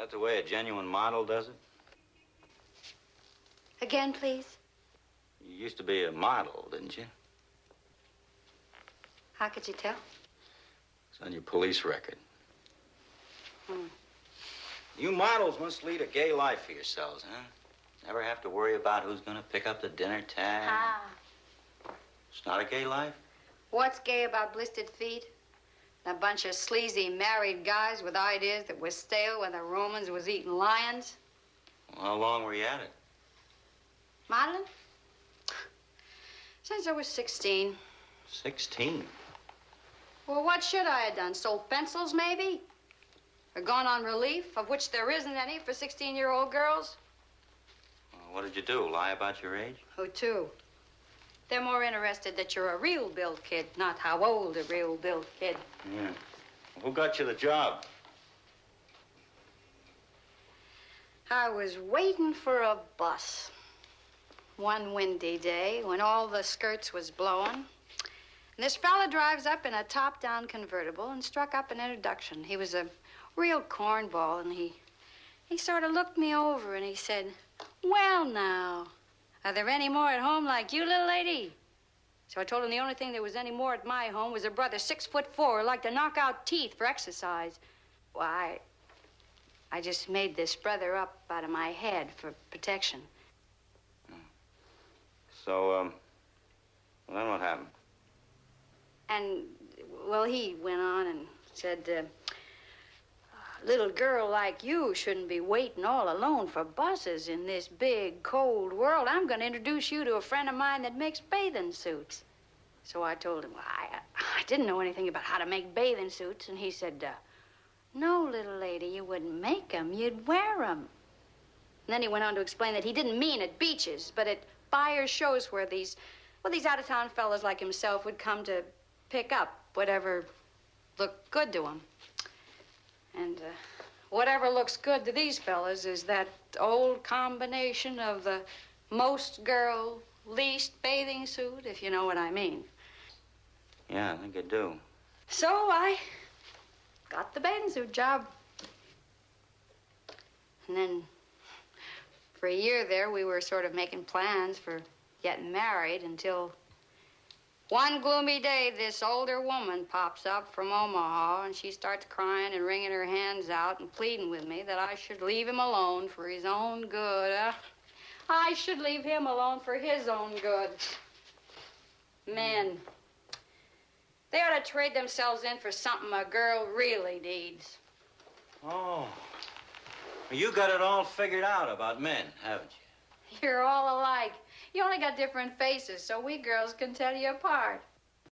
that the way a genuine model does it? Again, please. You used to be a model, didn't you? How could you tell? It's on your police record. Hmm. You models must lead a gay life for yourselves, huh? Never have to worry about who's going to pick up the dinner tab. Ah. It's not a gay life? What's gay about blistered feet? A bunch of sleazy married guys with ideas that were stale when the Romans was eating lions? Well, how long were you at it? Modeling? Since I was 16. 16? Well, what should I have done? Sold pencils, maybe? Or gone on relief, of which there isn't any for 16-year-old girls? Well, what did you do, lie about your age? Who to? They're more interested that you're a real built kid, not how old a real built kid. Yeah. Well, who got you the job? I was waiting for a bus. One windy day when all the skirts was blowing. And this fella drives up in a top-down convertible and struck up an introduction. He was a real cornball, and he sort of looked me over and he said, "Well, now, are there any more at home like you, little lady?" So I told him the only thing there was any more at my home was a brother 6'4" who liked to knock out teeth for exercise. Why, I just made this brother up out of my head for protection. So, well, then what happened? And, well, he went on and said, "A little girl like you shouldn't be waiting all alone for buses in this big, cold world. I'm going to introduce you to a friend of mine that makes bathing suits." So I told him, well, I didn't know anything about how to make bathing suits. And he said, "No, little lady, you wouldn't make 'em. You'd wear 'em." And then he went on to explain that he didn't mean at beaches, but at buyers' shows where these out-of-town fellas like himself would come to pick up whatever looked good to them. And whatever looks good to these fellas is that old combination of the most girl, least bathing suit, if you know what I mean. Yeah, I think I do. So I got the bathing suit job. And then for a year there, we were sort of making plans for getting married until one gloomy day, this older woman pops up from Omaha, and she starts crying and wringing her hands out and pleading with me that I should leave him alone for his own good. I should leave him alone for his own good. Men, they ought to trade themselves in for something a girl really needs. Oh. You got it all figured out about men, haven't you? You're all alike. You only got different faces, so we girls can tell you apart.